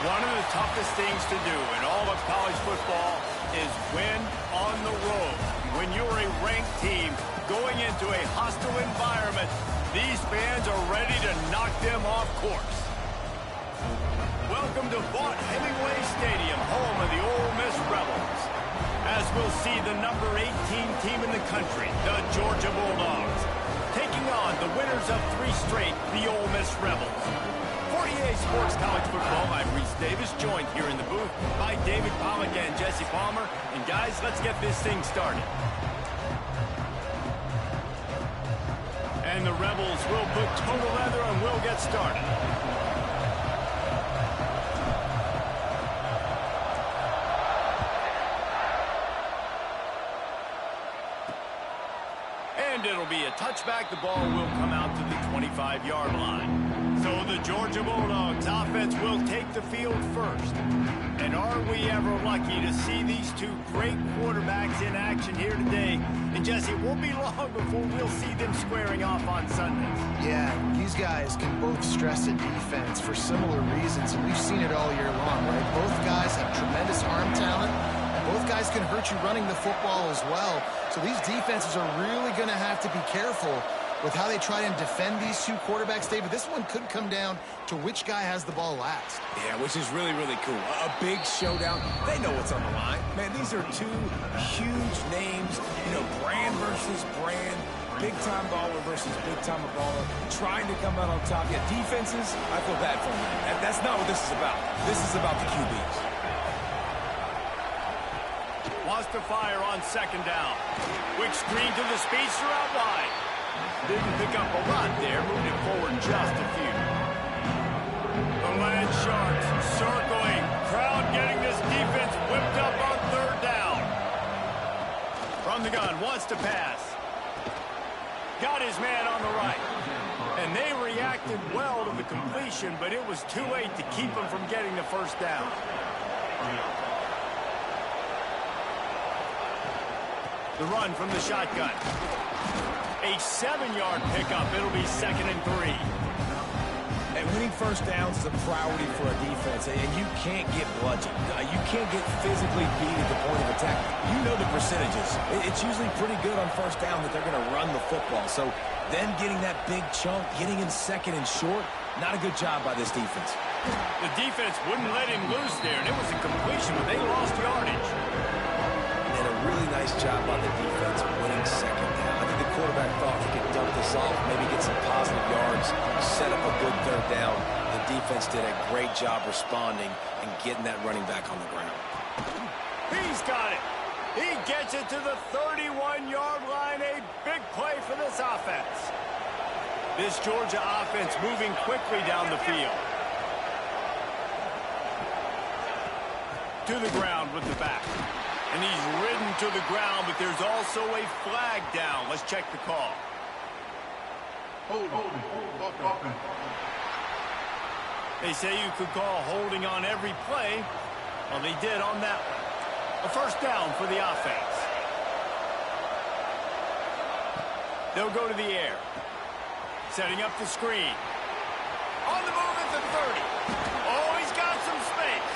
One of the toughest things to do in all of college football is win on the road. When you're a ranked team going into a hostile environment, these fans are ready to knock them off course. Welcome to Vaught Hemingway Stadium, home of the Ole Miss Rebels. As we'll see the number 18 team in the country, the Georgia Bulldogs, taking on the winners of 3 straight, the Ole Miss Rebels. 48 Sports College Football, I'm Reese Davis, joined here in the booth by David Pollack and Jesse Palmer. And guys, let's get this thing started. And the Rebels will put total leather and we'll get started. And it'll be a touchback. The ball will come out to the 25-yard line. So the Georgia Bulldogs offense will take the field first. And are we ever lucky to see these two great quarterbacks in action here today? And Jesse, it won't be long before we'll see them squaring off on Sundays. Yeah, these guys can both stress a defense for similar reasons, and we've seen it all year long, right? Both guys have tremendous arm talent. Both guys can hurt you running the football as well. So these defenses are really going to have to be careful with how they try and defend these two quarterbacks, David. This one could come down to which guy has the ball last. Yeah, which is really, really cool. A big showdown. They know what's on the line. Man, these are two huge names. You know, brand versus brand. Big-time baller versus big-time baller. Trying to come out on top. Yeah, defenses, I feel bad for them. That's not what this is about. This is about the QBs. Wants to fire on second down. Quick screen to the speedster out wide. Didn't pick up a lot there, moved it forward just a few. The Land Sharks circling. Crowd getting this defense whipped up on third down. From the gun, wants to pass. Got his man on the right. And they reacted well to the completion, but it was too late to keep him from getting the first down. The run from the shotgun. A 7-yard pickup. It'll be 2nd and 3. And winning first downs is a priority for a defense, and you can't get bludgeoned. You can't get physically beat at the point of attack. You know the percentages. It's usually pretty good on first down that they're going to run the football. So then getting that big chunk, getting in 2nd and short, not a good job by this defense. The defense wouldn't let him loose there, and it was a completion, but they lost yardage. And a really nice job by the defense winning second down. I think the quarterback thought he could dump this off, maybe get some positive yards, set up a good third down. The defense did a great job responding and getting that running back on the ground. He's got it. He gets it to the 31-yard line. A big play for this offense. This Georgia offense moving quickly down the field. To the ground with the back. And he's ridden to the ground, but there's also a flag down. Let's check the call. They say you could call holding on every play. Well, they did on that one. A first down for the offense. They'll go to the air. Setting up the screen. On the move at the 30. Oh, he's got some space.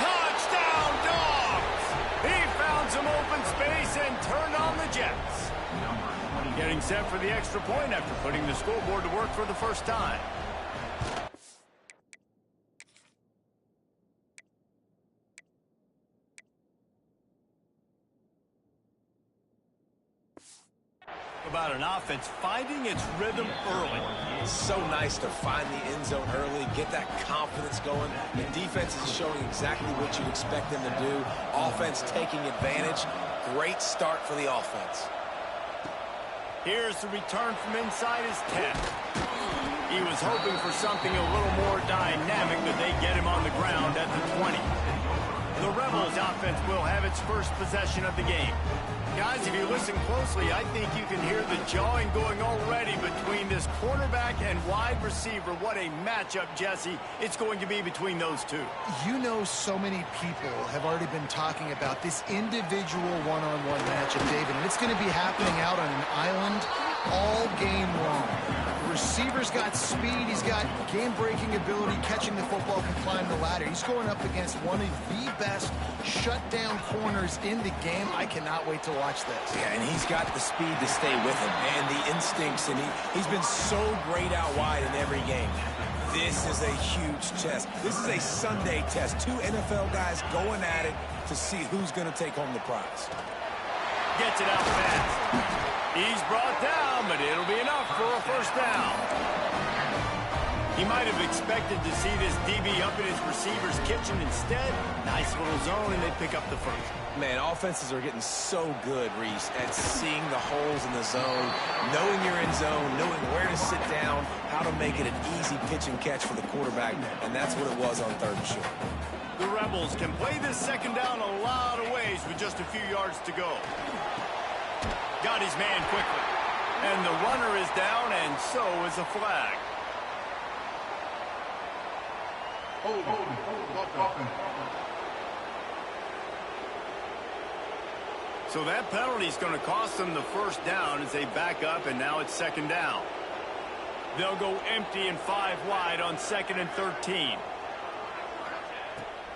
Touchdown, Dogs! He found some open space and turned on the Jets. Getting set for the extra point after putting the scoreboard to work for the first time. About an offense finding its rhythm early. It's so nice to find the end zone early, get that confidence going. The defense is showing exactly what you'd expect them to do. Offense taking advantage. Great start for the offense. Here's the return from inside his 10. He was hoping for something a little more dynamic, but they get him on the ground at the 20. The Rebels offense will have its first possession of the game. Guys, if you listen closely, I think you can hear the jawing going already between this quarterback and wide receiver. What a matchup, Jesse, it's going to be between those two. You know, so many people have already been talking about this individual one-on-one matchup, David, and it's going to be happening out on an island all game long. The receiver's got speed, he's got game-breaking ability, catching the football, can climb the ladder. He's going up against one of the best shutdown corners in the game. I cannot wait to watch this. Yeah, and he's got the speed to stay with him and the instincts, and he's been so great out wide in every game. This is a huge test. This is a Sunday test. Two NFL guys going at it to see who's going to take home the prize. Gets it out fast. He's brought down, but it'll be enough for a first down. He might have expected to see this DB up in his receiver's kitchen. Instead, nice little zone, and they pick up the first. Man, offenses are getting so good, Reese, at seeing the holes in the zone, knowing you're in zone, knowing where to sit down, how to make it an easy pitch and catch for the quarterback, and that's what it was on third and short. The Rebels can play this second down a lot of ways with just a few yards to go. Got his man quickly. And the runner is down, and so is a flag. So that penalty is going to cost them the first down as they back up, and now it's second down. They'll go empty and 5 wide on 2nd and 13.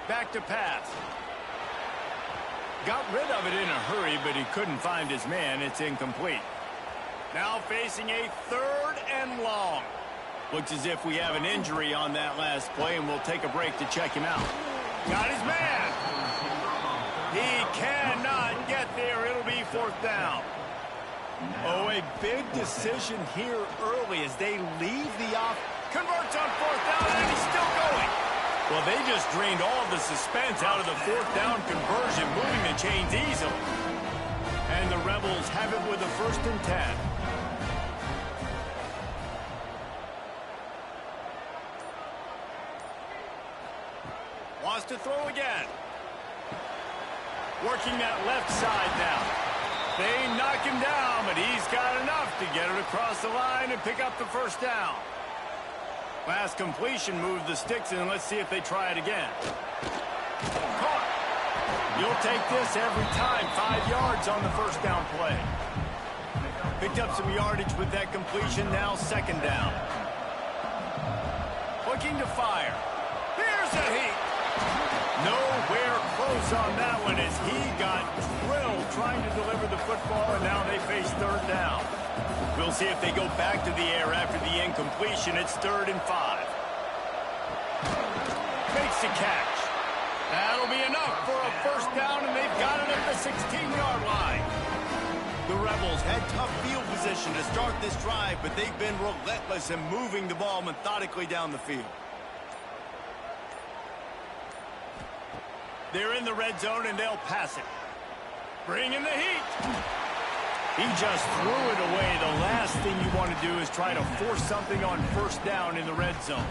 Back to pass. Got rid of it in a hurry, but he couldn't find his man. It's incomplete. Now facing a 3rd and long. Looks as if we have an injury on that last play, and we'll take a break to check him out. Got his man. He cannot get there. It'll be 4th down. Oh, a big decision here early as they leave the off. Converts on 4th down, and he's still going. Well, they just drained all the suspense out of the fourth down conversion, moving the chains easily. And the Rebels have it with a 1st and 10. Wants to throw again. Working that left side now. They knock him down, but he's got enough to get it across the line and pick up the 1st down. Last completion moved the sticks in. Let's see if they try it again. Caught. You'll take this every time. 5 yards on the 1st down play. Picked up some yardage with that completion. Now 2nd down. Looking to fire. Here's a heat. Nowhere close on that one as he got drilled trying to deliver the football, and now they face 3rd down. We'll see if they go back to the air after the incompletion. It's 3rd and 5. Makes the catch. That'll be enough for a 1st down, and they've got it at the 16-yard line. The Rebels had tough field position to start this drive, but they've been relentless in moving the ball methodically down the field. They're in the red zone, and they'll pass it. Bring in the heat. He just threw it away. The last thing you want to do is try to force something on 1st down in the red zone.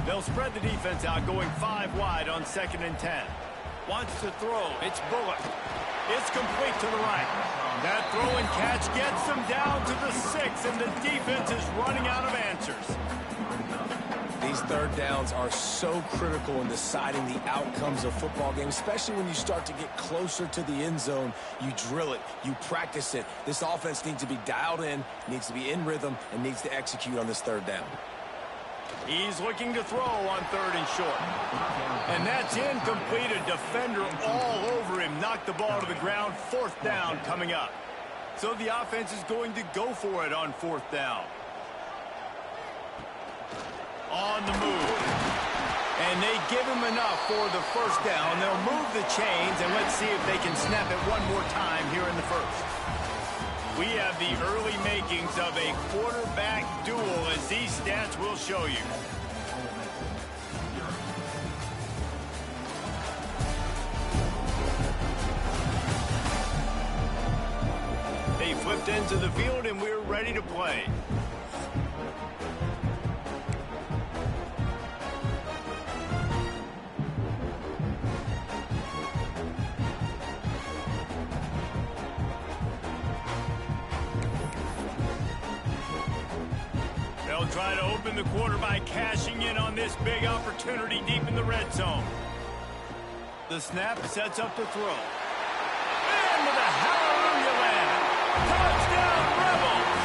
They'll spread the defense out, going 5 wide on 2nd and 10. Wants to throw. It's Bullock. It's complete to the right. That throw and catch gets them down to the 6, and the defense is running out of answers. These 3rd downs are so critical in deciding the outcomes of football games, especially when you start to get closer to the end zone. You drill it, you practice it. This offense needs to be dialed in, needs to be in rhythm, and needs to execute on this 3rd down. He's looking to throw on 3rd and short. And that's incomplete. A defender all over him. Knocked the ball to the ground. 4th down coming up. So the offense is going to go for it on 4th down. On the move. And they give him enough for the 1st down. They'll move the chains, and let's see if they can snap it one more time here in the 1st. We have the early makings of a quarterback duel, as these stats will show you. They flipped into the field, and we're ready to play. They'll try to open the quarter by cashing in on this big opportunity deep in the red zone. The snap sets up the throw. And with a hallelujah land. Touchdown, Rebels!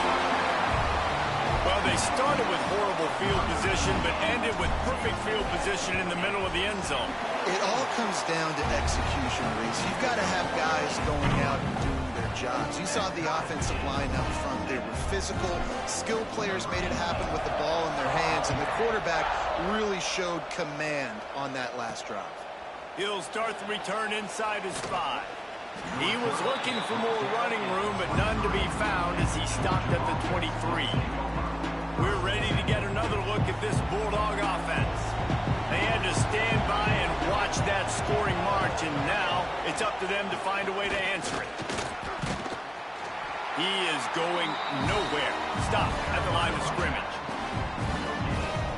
Well, they started with horrible field position, but ended with perfect field position in the middle of the end zone. It all comes down to execution, Reese. You've got to have guys going out and doing their jobs. You saw the offensive line up front. They were physical. Skilled players made it happen with the ball in their hands, and the quarterback really showed command on that last drive. He'll start the return inside his 5. He was looking for more running room, but none to be found as he stopped at the 23. We're ready to get another look at this Bulldog offense. They had to stand by and watch that scoring march, and now it's up to them to find a way to answer it. He is going nowhere. Stop at the line of scrimmage.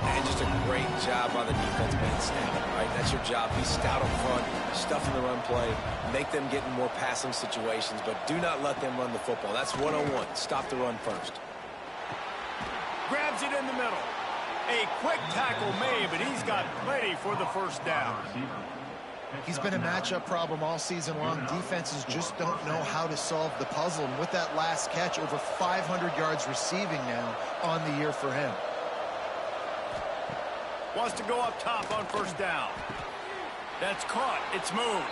And just a great job by the defense, man. Snap it, right? That's your job. Be stout up front, stuff in the run play, make them get in more passing situations, but do not let them run the football. That's 101. Stop the run first. Grabs it in the middle. A quick tackle made, but he's got plenty for the 1st down. He's been a matchup problem all season long. Defenses just don't know how to solve the puzzle. And with that last catch, over 500 yards receiving now on the year for him. Wants to go up top on 1st down. That's caught. It's moved.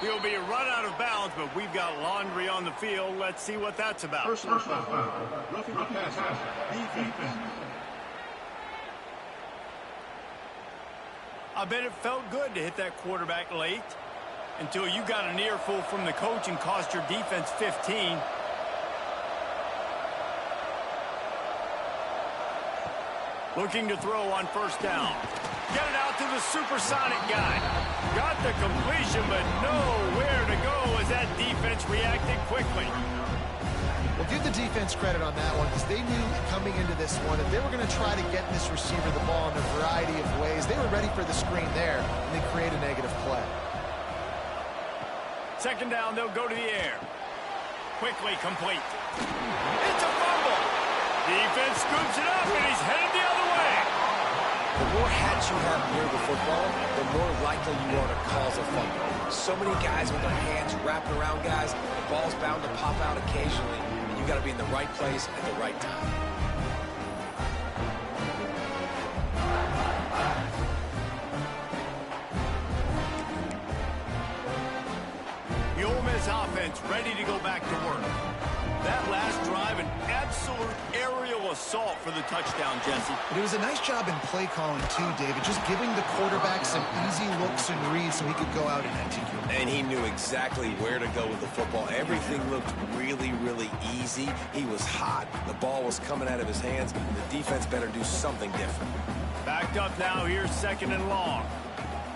He'll be run out of bounds, but we've got laundry on the field. Let's see what that's about. Personal foul. Roughing the passer. Defense. I bet it felt good to hit that quarterback late until you got an earful from the coach and cost your defense 15. Looking to throw on 1st down. Get it out to the supersonic guy. Got the completion, but nowhere to go as that defense reacted quickly. Well, give the defense credit on that one because they knew coming into this one that they were going to try to get this receiver the ball in a variety of ways. They were ready for the screen there, and they create a negative play. Second down, they'll go to the air. Quickly complete. It's a fumble. Defense scoops it up, and he's headed the other way. The more hats you have near the football, the more likely you are to cause a fumble. So many guys with their hands wrapped around guys, the ball's bound to pop out occasionally, and you got to be in the right place at the right time. The Ole Miss offense ready to go back to work. That last drive, an absolute aerial assault for the touchdown, Jesse. But it was a nice job in play calling, too, David, just giving the quarterback some easy looks and reads so he could go out and execute. And he knew exactly where to go with the football. Everything looked really, really easy. He was hot. The ball was coming out of his hands. The defense better do something different. Backed up now, here's second and long.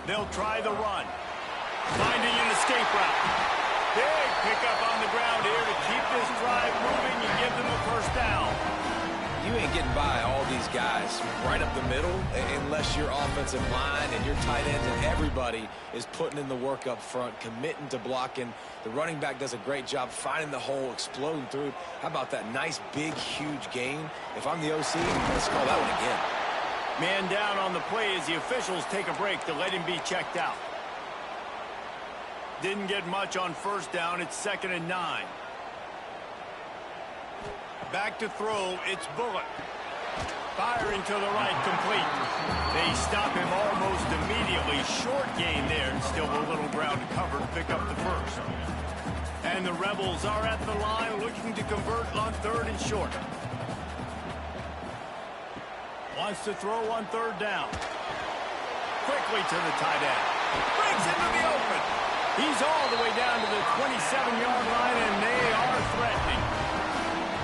They'll try the run. Finding an escape route. Big pickup on the ground here to keep this drive moving and give them a first down. You ain't getting by all these guys right up the middle unless your offensive line and your tight ends and everybody is putting in the work up front, committing to blocking. The running back does a great job finding the hole, exploding through it. How about that nice, big, huge gain? If I'm the OC, let's call that one again. Man down on the play as the officials take a break to let him be checked out. Didn't get much on first down. It's 2nd and 9. Back to throw. It's Bullock. Firing to the right, complete. They stop him almost immediately. Short gain there, and still a little ground to cover to pick up the first. And the Rebels are at the line looking to convert on 3rd and short. Wants to throw on 3rd down. Quickly to the tight end. Brings into the open. He's all the way down to the 27-yard line, and they are threatening.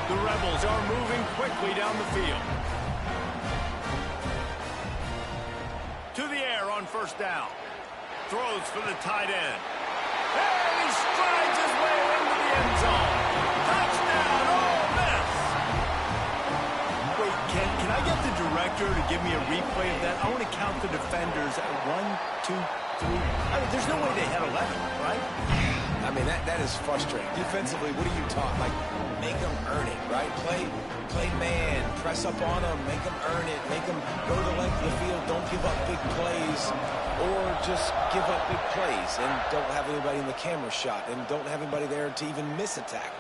The Rebels are moving quickly down the field. To the air on first down. Throws for the tight end. And he strides his way into the end zone. Touchdown, Ole Miss! Wait, can I get the director to give me a replay of that? I want to count the defenders at 1, 2, 3. I mean, there's no way they had 11, right? I mean, that is frustrating. Defensively, what are you taught? Like, make them earn it, right? Play man, press up on them, make them earn it, make them go the length of the field, don't give up big plays, or just give up big plays and don't have anybody in the camera shot and don't have anybody there to even miss a tackle.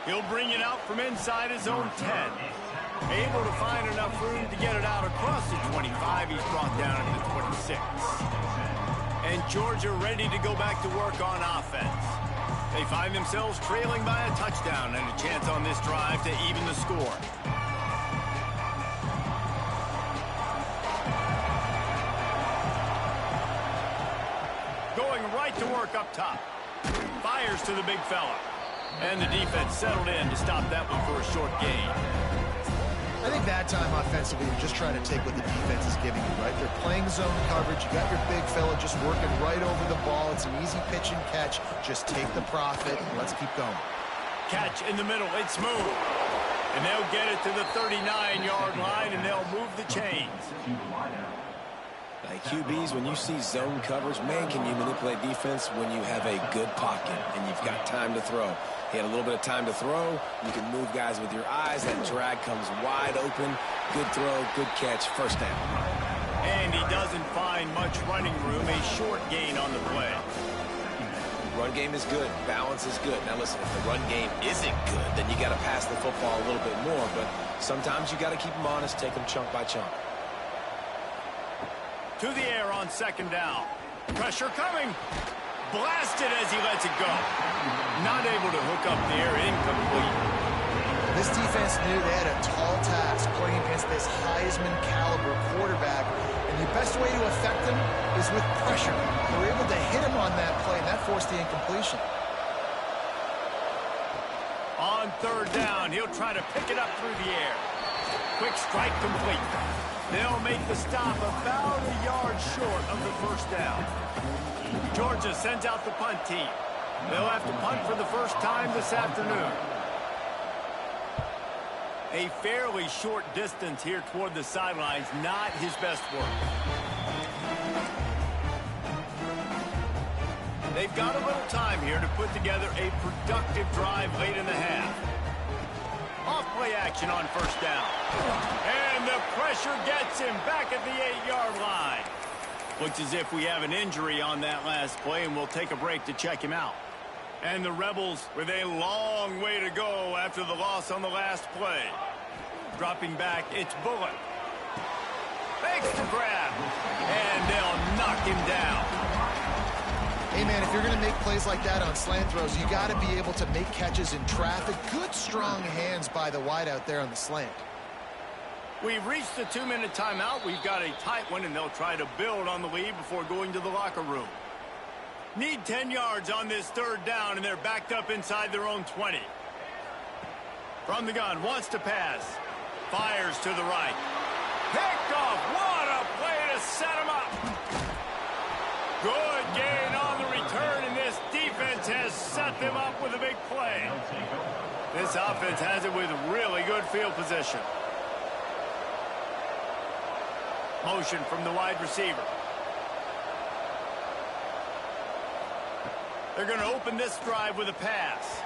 He'll bring it out from inside his own 10. Able to find enough room to get it out across the 25. He's brought down at the 26. And Georgia ready to go back to work on offense. They find themselves trailing by a touchdown and a chance on this drive to even the score. Going right to work up top. Fires to the big fella. And the defense settled in to stop that one for a short gain. I think that time offensively, you're just trying to take what the defense is giving you, right? They're playing zone coverage. You got your big fella just working right over the ball. It's an easy pitch and catch. Just take the profit. Let's keep going. Catch in the middle. It's smooth. And they'll get it to the 39-yard line, and they'll move the chains. Like QBs, when you see zone coverage, man, can you manipulate defense when you have a good pocket and you've got time to throw. He had a little bit of time to throw. You can move guys with your eyes. That drag comes wide open. Good throw, good catch, first down. And he doesn't find much running room. A short gain on the play. Run game is good. Balance is good. Now listen, if the run game isn't good, then you got to pass the football a little bit more. But sometimes you got to keep them honest, take them chunk by chunk. To the air on 2nd down. Pressure coming. Blasted as he lets it go. Not able to hook up there. Incomplete. This defense knew they had a tall task playing against this Heisman caliber quarterback. And the best way to affect him is with pressure. They were able to hit him on that play, and that forced the incompletion. On 3rd down, he'll try to pick it up through the air. quick strike complete. They'll make the stop about a yard short of the first down. Georgia sends out the punt team. They'll have to punt for the first time this afternoon. A fairly short distance here toward the sidelines, not his best work. They've got a little time here to put together a productive drive late in the half. Off play action on first down. And the pressure gets him back at the 8-yard line. Looks as if we have an injury on that last play, and we'll take a break to check him out. And the Rebels with a long way to go after the loss on the last play. Dropping back, it's Bullock. Makes the grab. And they'll knock him down. Hey, man, if you're going to make plays like that on slant throws, you got to be able to make catches in traffic. Good, strong hands by the wideout there on the slant. We've reached the 2-minute timeout. We've got a tight one, and they'll try to build on the lead before going to the locker room. Need 10 yards on this third down, and they're backed up inside their own 20. From the gun, wants to pass. Fires to the right. Picked off. What a play to set him up. Good gain on the return, and this defense has set them up with a big play. This offense has it with really good field position. Motion from the wide receiver. They're going to open this drive with a pass.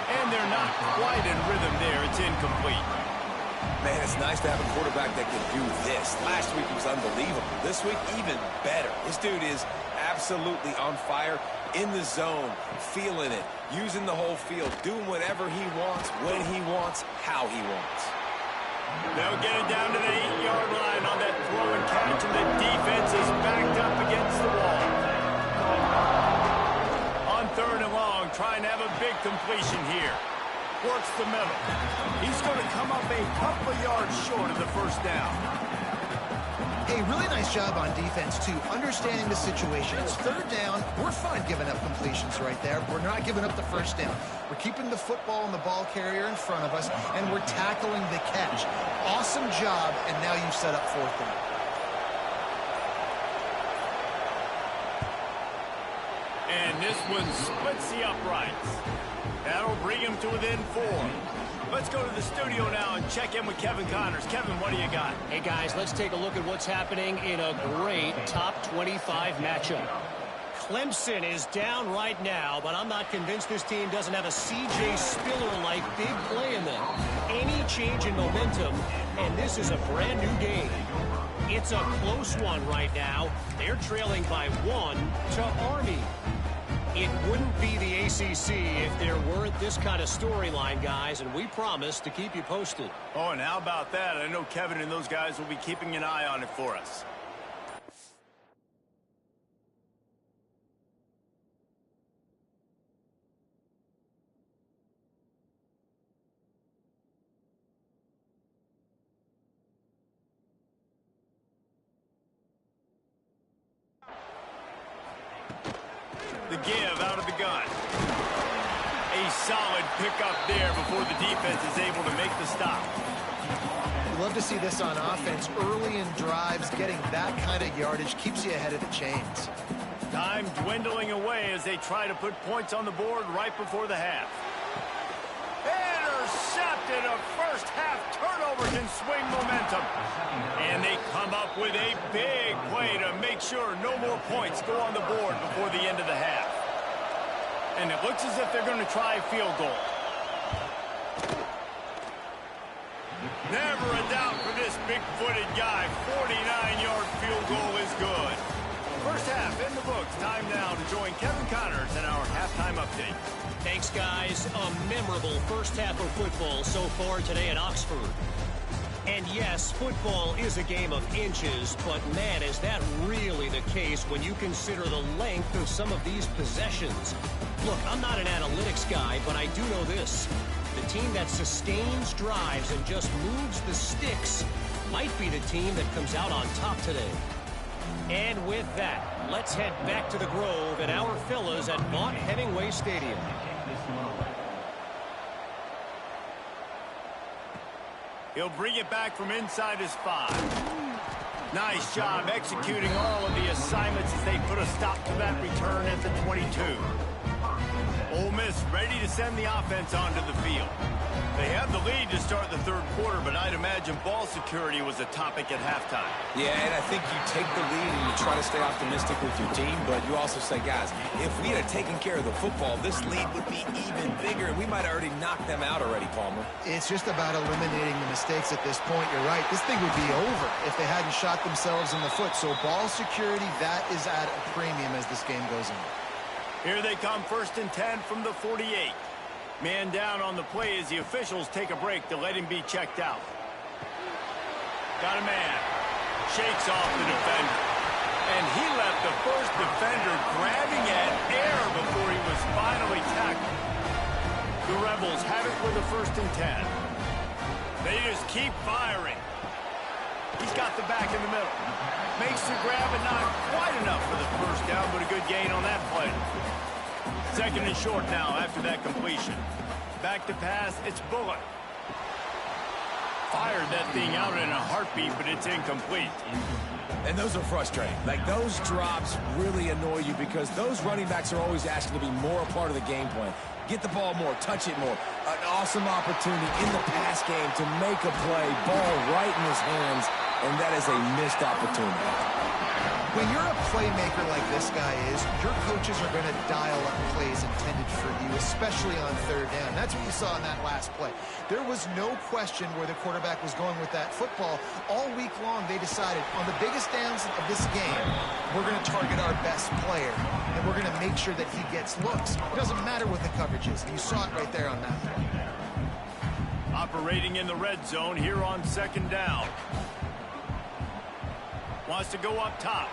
And they're not quite in rhythm there. It's incomplete. Man, it's nice to have a quarterback that can do this. Last week he was unbelievable. This week, even better. This dude is absolutely on fire, in the zone, feeling it, using the whole field, doing whatever he wants, when he wants, how he wants. They'll get it down to the 8-yard line on that throw and catch, and the defense is backed up against the wall. On third and long, trying to have a big completion here. Works the middle. He's going to come up a couple of yards short of the first down. Hey, really nice job on defense, too, understanding the situation. It's third down. We're fine giving up completions right there. We're not giving up the first down. We're keeping the football and the ball carrier in front of us, and we're tackling the catch. Awesome job, and now you've set up fourth down. And this one splits the uprights. That'll bring him to within 4. Let's go to the studio now and check in with Kevin Connors. Kevin, what do you got? Hey, guys, let's take a look at what's happening in a great top 25 matchup. Clemson is down right now, but I'm not convinced this team doesn't have a C.J. Spiller-like big play in them. Any change in momentum, and this is a brand-new game. It's a close one right now. They're trailing by 1 to Army. It wouldn't be the ACC if there weren't this kind of storyline, guys, and we promise to keep you posted. Oh, and how about that? I know Kevin and those guys will be keeping an eye on it for us. The give out of the gun. A solid pickup there before the defense is able to make the stop. We love to see this on offense. Early in drives, getting that kind of yardage keeps you ahead of the chains. Time dwindling away as they try to put points on the board right before the half. Intercepted. A first half turnover can swing momentum. And they come up with a big play to make sure no more points go on the board before the end of the half. And it looks as if they're going to try a field goal. Never a doubt for this big-footed guy. 49-yard field goal is good. First half in the books. Time now to join Kevin Connors in our halftime update. Thanks, guys. A memorable first half of football so far today at Oxford. And yes, football is a game of inches, but man, is that really the case when you consider the length of some of these possessions. Look, I'm not an analytics guy, but I do know this. The team that sustains drives and just moves the sticks might be the team that comes out on top today. And with that, let's head back to the Grove and our fellas at Vaught Hemingway Stadium. He'll bring it back from inside his 5. Nice job executing all of the assignments as they put a stop to that return at the 22. Ole Miss ready to send the offense onto the field. They have the lead to start the third quarter, but I'd imagine ball security was a topic at halftime. Yeah, and I think you take the lead and you try to stay optimistic with your team, but you also say, guys, if we had taken care of the football, this lead would be even bigger, and we might have already knocked them out already, Palmer. It's just about eliminating the mistakes at this point. You're right. This thing would be over if they hadn't shot themselves in the foot. So ball security, that is at a premium as this game goes on. Here they come, 1st and 10 from the 48. Man down on the play as the officials take a break to let him be checked out. Got a man. Shakes off the defender. And he left the first defender grabbing at air before he was finally tackled. The Rebels have it with a 1st and 10. They just keep firing. He's got the back in the middle. Makes the grab, but not quite enough for the first down, but a good gain on that play. 2nd and short now after that completion. Back to pass, it's Bullock. Fired that thing out in a heartbeat, but it's incomplete. And those are frustrating. Like, those drops really annoy you because those running backs are always asking to be more a part of the game plan. Get the ball more, touch it more. An awesome opportunity in the pass game to make a play, ball right in his hands, and that is a missed opportunity. When you're a playmaker like this guy is, your coaches are going to dial up plays intended for you, especially on 3rd down. That's what you saw in that last play. There was no question where the quarterback was going with that football. All week long, they decided on the biggest downs of this game, we're going to target our best player, and we're going to make sure that he gets looks. It doesn't matter what the coverage is. You saw it right there on that play. Operating in the red zone here on 2nd down. Wants to go up top.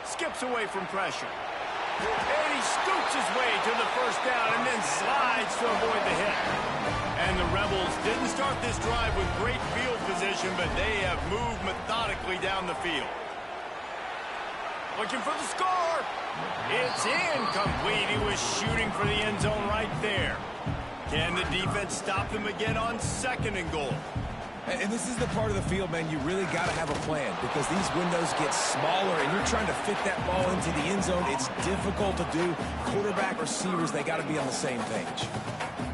Skips away from pressure. And he scoots his way to the 1st down and then slides to avoid the hit. And the Rebels didn't start this drive with great field position, but they have moved methodically down the field. Looking for the score. It's incomplete. He was shooting for the end zone right there. Can the defense stop them again on 2nd and goal? And this is the part of the field, man, you really got to have a plan because these windows get smaller and you're trying to fit that ball into the end zone. It's difficult to do. Quarterback, receivers, they got to be on the same page.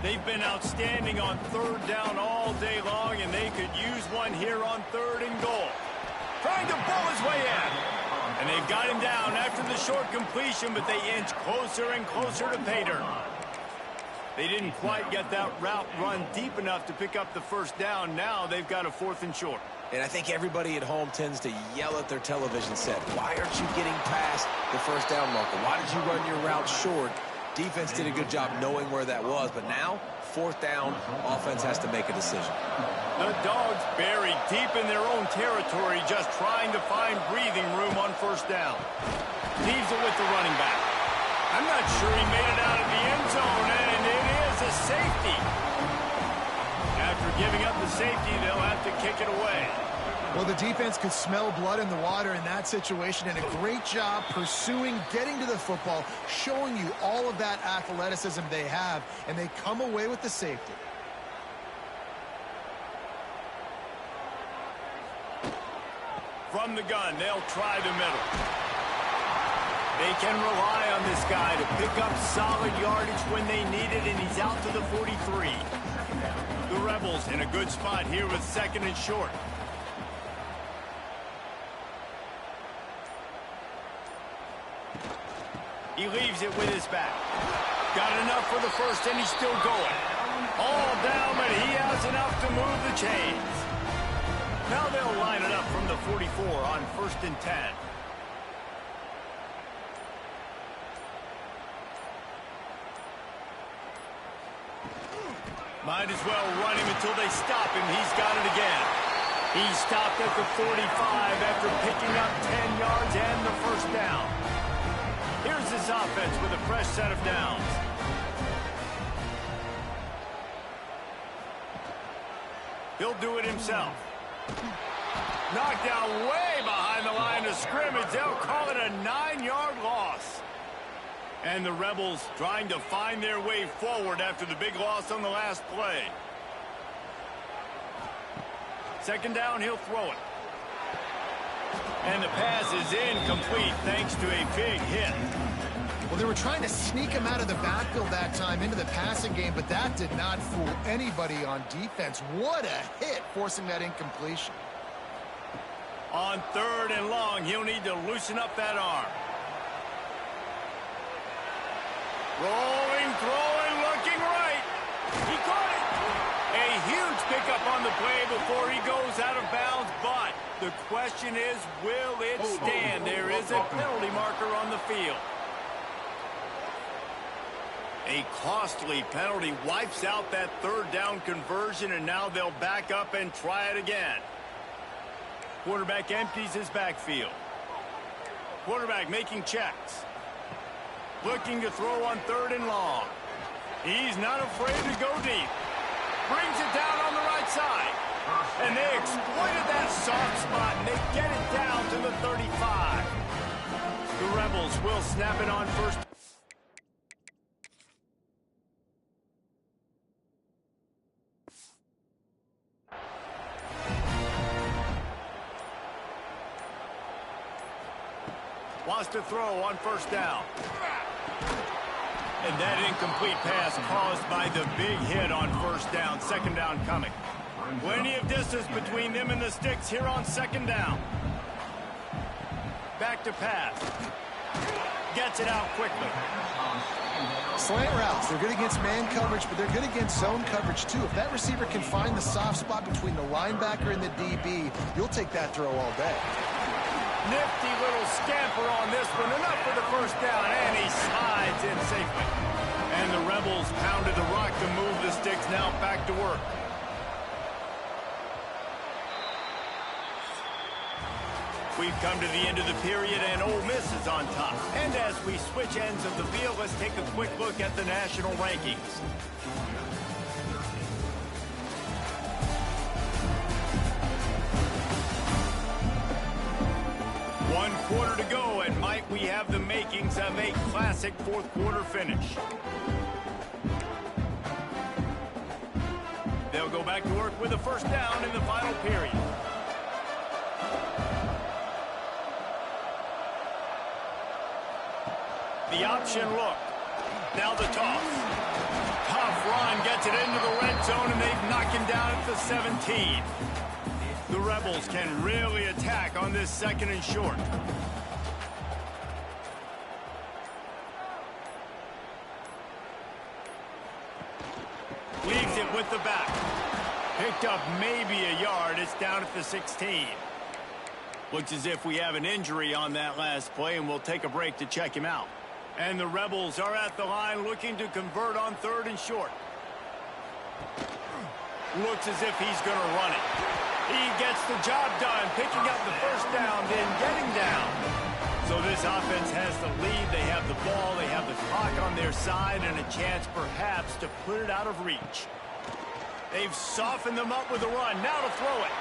They've been outstanding on 3rd down all day long, and they could use one here on 3rd and goal. Trying to pull his way in. And they've got him down after the short completion, but they inch closer and closer to pay dirt. They didn't quite get that route run deep enough to pick up the 1st down. Now they've got a 4th and short. And I think everybody at home tends to yell at their television set, why aren't you getting past the 1st down marker? Why did you run your route short? Defense did a good job knowing where that was, but now, 4th down, offense has to make a decision. The Dogs buried deep in their own territory, just trying to find breathing room on 1st down. Leaves it with the running back. I'm not sure he made it out of the end zone, and it is a safety. After giving up the safety, they'll have to kick it away. Well, the defense could smell blood in the water in that situation, and a great job pursuing, getting to the football, showing you all of that athleticism they have, and they come away with the safety. From the gun, they'll try the middle. They can rely on this guy to pick up solid yardage when they need it, and he's out to the 43. The Rebels in a good spot here with 2nd and short. He leaves it with his back. Got enough for the 1st, and he's still going. All down, but he has enough to move the chains. Now they'll line it up from the 44 on 1st and 10. Might as well run him until they stop him. He's got it again. He stopped at the 45 after picking up 10 yards and the 1st down. Here's his offense with a fresh set of downs. He'll do it himself. Knocked out way behind the line of scrimmage. They'll call it a 9-yard loss. And the Rebels trying to find their way forward after the big loss on the last play. Second down, he'll throw it. And the pass is incomplete thanks to a big hit. Well, they were trying to sneak him out of the backfield that time into the passing game, but that did not fool anybody on defense. What a hit, forcing that incompletion. On 3rd and long, he'll need to loosen up that arm. Rolling, throwing, looking right. He caught it. A huge pickup on the play before he goes out of bounds, but the question is, will it stand? There is a penalty marker on the field. A costly penalty wipes out that 3rd down conversion, and now they'll back up and try it again. Quarterback empties his backfield. Quarterback making checks. Looking to throw on 3rd and long. He's not afraid to go deep. Brings it down on the right side. And they exploited that soft spot, and they get it down to the 35. The Rebels will snap it on first. Wants to throw on 1st down. And that incomplete pass caused by the big hit on 1st down. 2nd down coming. Plenty of distance between them and the sticks here on 2nd down. Back to pass. Gets it out quickly. Slant routes, they're good against man coverage, but they're good against zone coverage too. If that receiver can find the soft spot between the linebacker and the DB, you'll take that throw all day. Nifty little scamper on this one. Enough for the 1st down, and he slides in safely. And the Rebels pounded the rock to move the sticks. Now back to work. We've come to the end of the period, and Ole Miss is on top. And as we switch ends of the field, let's take a quick look at the national rankings. One quarter to go, and might we have the makings of a classic 4th quarter finish. They'll go back to work with a 1st down in the final period. The option look. Now the toss. Tough run gets it into the red zone, and they've knocked him down at the 17. The Rebels can really attack on this 2nd and short. Leaves it with the back. Picked up maybe a yard. It's down at the 16. Looks as if we have an injury on that last play, and we'll take a break to check him out. And the Rebels are at the line looking to convert on 3rd and short. Looks as if he's going to run it. He gets the job done, picking up the 1st down, then getting down. So this offense has the lead. They have the ball. They have the clock on their side and a chance perhaps to put it out of reach. They've softened them up with a run. Now to throw it.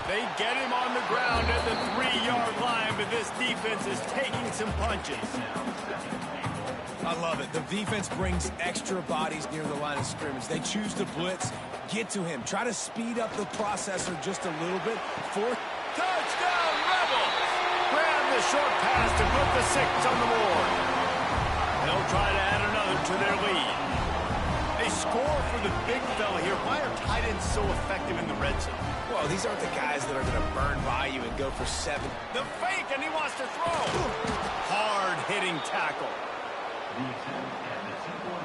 They get him on the ground at the 3-yard line, but this defense is taking some punches. I love it. The defense brings extra bodies near the line of scrimmage. They choose to blitz, get to him, try to speed up the processor just a little bit. 4th. Touchdown, Rebels! Grab the short pass to put the 6 on the board. They'll try to add another to their lead. They score for the big fella here. Why are tight ends so effective in the red zone? Well, these aren't the guys that are going to burn by you and go for 7. The fake, and he wants to throw. Hard-hitting tackle.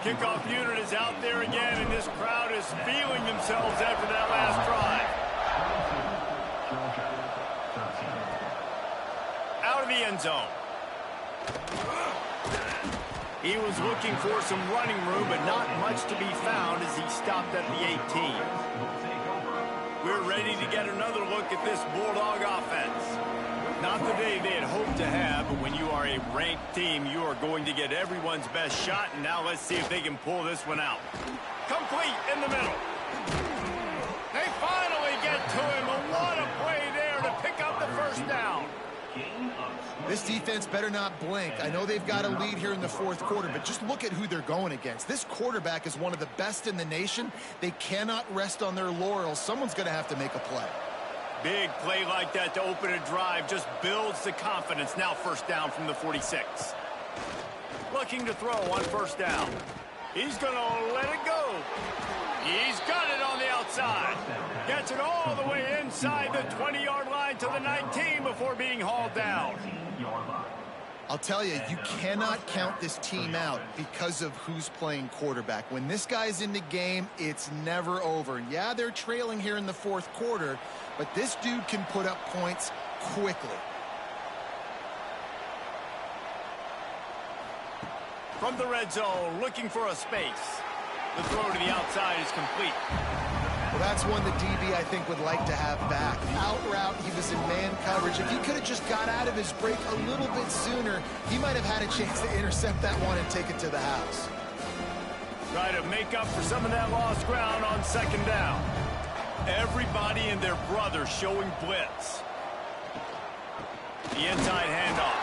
Kickoff unit is out there again, and this crowd is feeling themselves after that last drive. Out of the end zone. He was looking for some running room, but not much to be found as he stopped at the 18. We're ready to get another look at this Bulldog offense. Not the day they had hoped to have, but when you are a ranked team, you are going to get everyone's best shot, and now let's see if they can pull this one out. Complete in the middle. They finally get to him, and what a play there to pick up the 1st down. This defense better not blink. I know they've got a lead here in the fourth quarter, but just look at who they're going against. This quarterback is one of the best in the nation. They cannot rest on their laurels. Someone's going to have to make a play. Big play like that to open a drive just builds the confidence. Now first down from the 46. Looking to throw on first down. He's going to let it go. He's got it on the outside. Gets it all the way inside the 20-yard line to the 19 before being hauled down. I'll tell you, you cannot count this team out because of who's playing quarterback. When this guy's in the game, it's never over. Yeah, they're trailing here in the fourth quarter, but this dude can put up points quickly. From the red zone, looking for a space. The throw to the outside is complete. Well, that's one the DB, I think, would like to have back. Out route, he was in man coverage. If he could have just got out of his break a little bit sooner, he might have had a chance to intercept that one and take it to the house. Try to make up for some of that lost ground on second down. Everybody and their brother showing blitz. The inside handoff.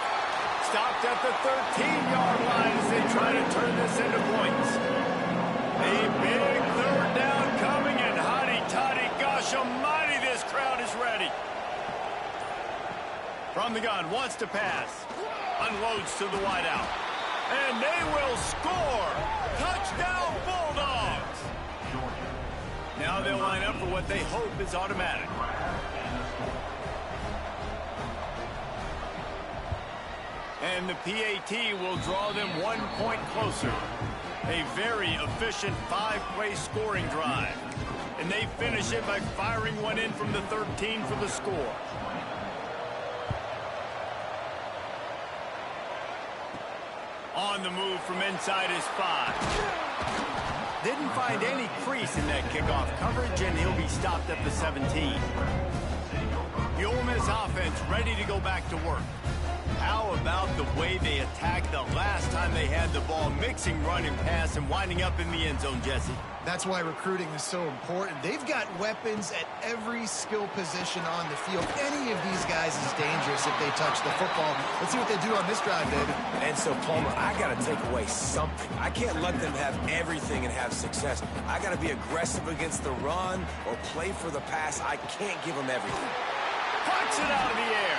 Stopped at the 13-yard line as they try to turn this into points. A big third down coming, and hotty-toddy, gosh almighty, this crowd is ready. From the gun, wants to pass. Unloads to the wideout. And they will score! Touchdown, Bulldogs! Now they'll line up for what they hope is automatic. And the PAT will draw them 1 point closer. A very efficient 5-play scoring drive. And they finish it by firing one in from the 13 for the score. On the move from inside his 5. Didn't find any crease in that kickoff coverage, and he'll be stopped at the 17. The Ole Miss offense ready to go back to work. How about the way they attacked the last time they had the ball, mixing run and pass and winding up in the end zone, Jesse? That's why recruiting is so important. They've got weapons at every skill position on the field. Any of these guys is dangerous if they touch the football. Let's see what they do on this drive, David. And so, Palmer, I got to take away something. I can't let them have everything and have success. I got to be aggressive against the run or play for the pass. I can't give them everything. Punch it out of the air.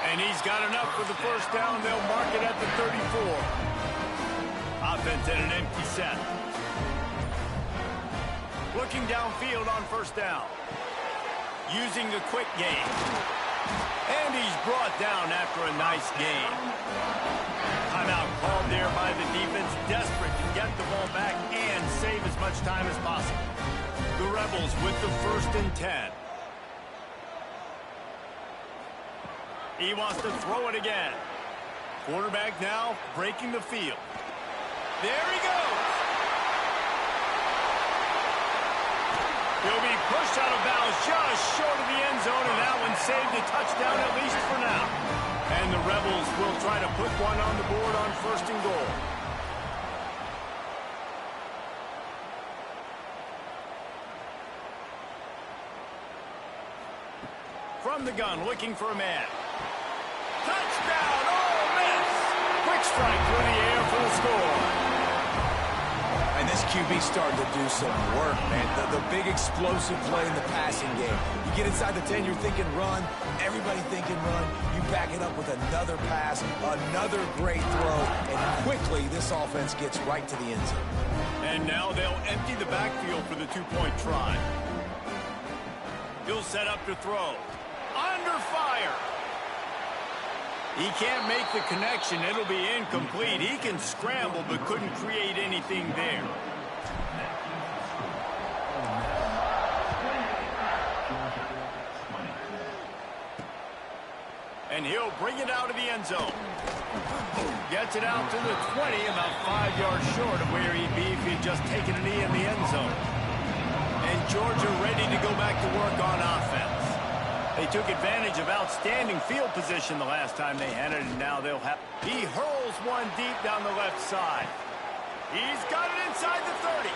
And he's got enough for the first down. They'll mark it at the 34. Offense at an empty set. Looking downfield on first down. Using the quick game. And he's brought down after a nice gain. Timeout called there by the defense, desperate to get the ball back and save as much time as possible. The Rebels with the 1st and 10. He wants to throw it again. Quarterback now breaking the field. There he goes. He'll be pushed out of bounds just short of the end zone, and that one saved a touchdown at least for now. And the Rebels will try to put one on the board on 1st and goal. From the gun, looking for a man. Touchdown, Ole Miss! Quick strike through the air for the score. And this QB starting to do some work, man. The big explosive play in the passing game. You get inside the 10, you're thinking run. Everybody thinking run. You back it up with another pass, another great throw, and quickly this offense gets right to the end zone. And now they'll empty the backfield for the 2-point try. He'll set up to throw. Under fire. He can't make the connection. It'll be incomplete. He can scramble but couldn't create anything there. And he'll bring it out of the end zone. Gets it out to the 20, about 5 yards short of where he'd be if he'd just taken a knee in the end zone. And Georgia ready to go back to work on offense. They took advantage of outstanding field position the last time they had it, and now they'll have... He hurls one deep down the left side. He's got it inside the 30.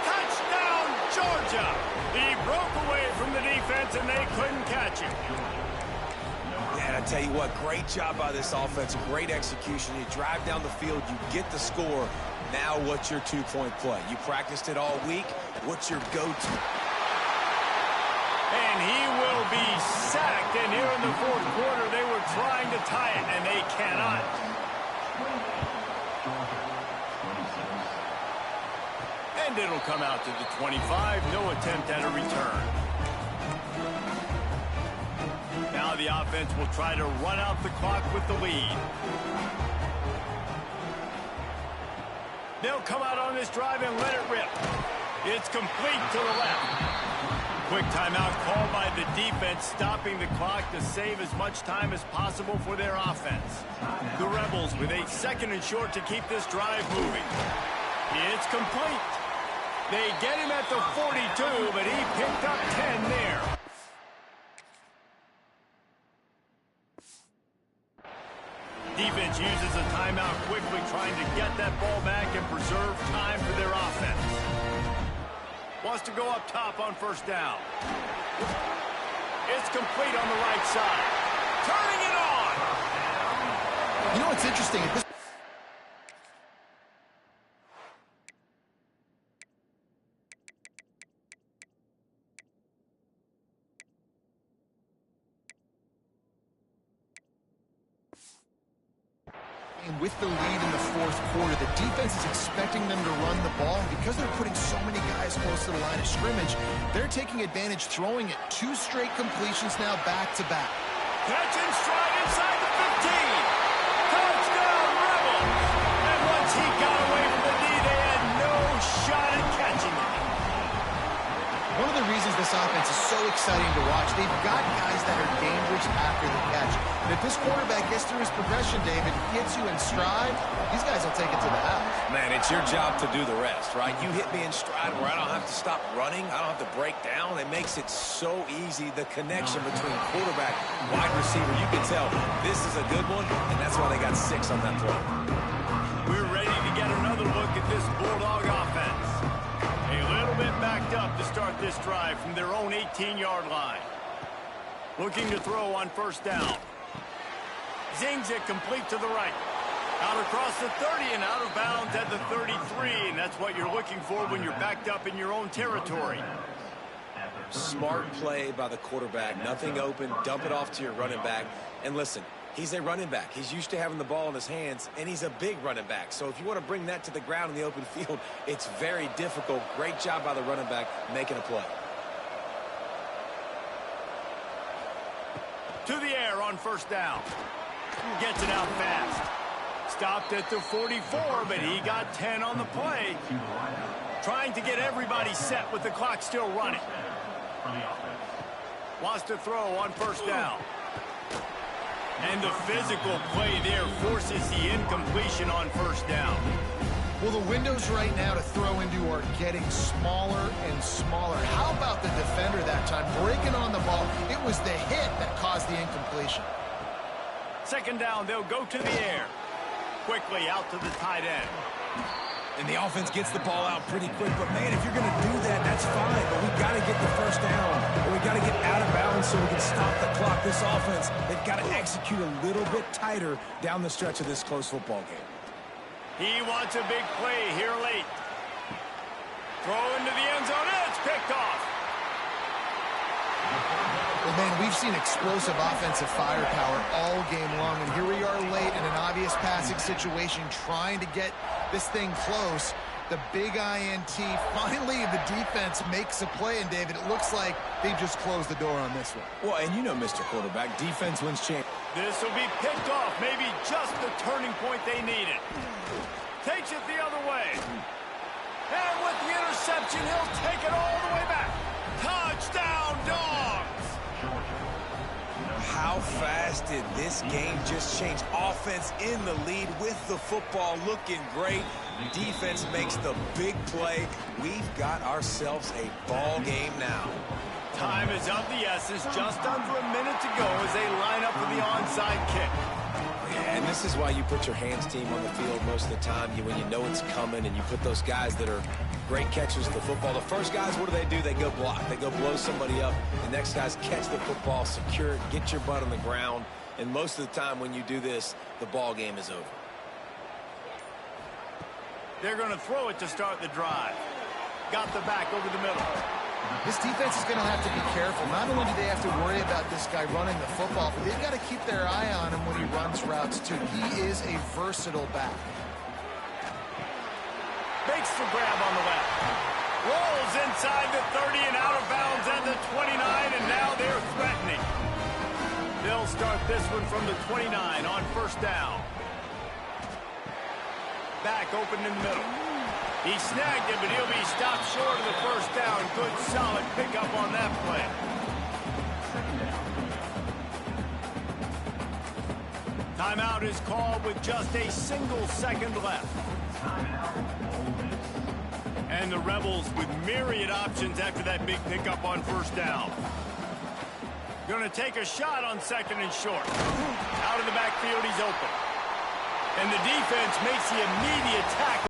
Touchdown, Georgia! He broke away from the defense, and they couldn't catch him. Yeah, tell you what, great job by this offense, great execution. You drive down the field, you get the score. Now what's your two-point play? You practiced it all week. What's your go-to? And he will be sacked. And here in the fourth quarter, they were trying to tie it, and they cannot. And it'll come out to the 25. No attempt at a return. Now the offense will try to run out the clock with the lead. They'll come out on this drive and let it rip. It's complete to the left. Quick timeout called by the defense, stopping the clock to save as much time as possible for their offense. The Rebels with a second and short to keep this drive moving. It's complete. They get him at the 42, but he picked up 10 there. Defense uses a timeout quickly, trying to get that ball back and preserve time for their offense. Wants to go up top on first down. It's complete on the right side. Turning it on! You know what's interesting? At this with the lead in the fourth quarter, the defense is expecting them to run the ball, and because they're putting so many guys close to the line of scrimmage, they're taking advantage, throwing it 2 straight completions now back-to-back. Catch and stride inside the 15. Touchdown, Rebels! And once he got away from the knee, they had no shot at catching it. One of the reasons this offense is so exciting to watch, they've got guys that are dangerous after the catch. And if this quarterback gets through his progression, David, gets you in stride, these guys will take it to the house. Man, it's your job to do the rest, right? You hit me in stride where I don't have to stop running. I don't have to break down. It makes it so easy. The connection between quarterback, wide receiver, you can tell this is a good one, and that's why they got 6 on that play. We're ready to get another look at this Bulldog offense. A little bit backed up to start this drive from their own 18-yard line. Looking to throw on first down. Zings it complete to the right. Out across the 30 and out of bounds at the 33, and that's what you're looking for when you're backed up in your own territory. Smart play by the quarterback. Nothing open. Dump it off to your running back. And listen, he's a running back. He's used to having the ball in his hands, and he's a big running back. So if you want to bring that to the ground in the open field, it's very difficult. Great job by the running back making a play. To the air on first down. Gets it out fast. Stopped at the 44, but he got 10 on the play. Trying to get everybody set with the clock still running. Wants to throw on first down. And the physical play there forces the incompletion on first down. Well, the windows right now to throw into are getting smaller and smaller. How about the defender that time breaking on the ball? It was the hit that caused the incompletion. Second down, they'll go to the air. Quickly out to the tight end. And the offense gets the ball out pretty quick. But, man, if you're going to do that, that's fine. But we've got to get the first down. Or we've got to get out of bounds so we can stop the clock. This offense, they've got to execute a little bit tighter down the stretch of this close football game. He wants a big play here late. Throw into the end zone. It's picked off. Well, man, we've seen explosive offensive firepower all game long, and here we are late in an obvious passing situation trying to get this thing close. The big INT. Finally, the defense makes a play, and, David, it looks like they've just closed the door on this one. Well, and you know, Mr. Quarterback, defense wins champ. This will be picked off. Maybe just the turning point they needed. Takes it the other way. And with the interception, he'll take it all the way back. Touchdown, Dogs! How fast did this game just change? Offense in the lead with the football looking great. Defense makes the big play. We've got ourselves a ball game now. Time is of the essence. Just under a minute to go as they line up for the onside kick. Yeah, and this is why you put your hands team on the field most of the time when you know it's coming, and you put those guys that are great catchers of the football. The first guys, what do? They go block. They go blow somebody up. The next guys catch the football, secure it, get your butt on the ground. And most of the time when you do this, the ball game is over. They're going to throw it to start the drive. Got the back over the middle. This defense is going to have to be careful. Not only do they have to worry about this guy running the football, but they've got to keep their eye on him when he runs routes, too. He is a versatile back. Makes the grab on the left. Rolls inside the 30 and out of bounds at the 29, and now they're threatening. They'll start this one from the 29 on first down. Back open in the middle. He snagged it, but he'll be stopped short of the first down. Good, solid pickup on that play. Timeout is called with just a single second left. And the Rebels with myriad options after that big pickup on first down. Going to take a shot on second and short. Out of the backfield, he's open. And the defense makes the immediate tackle.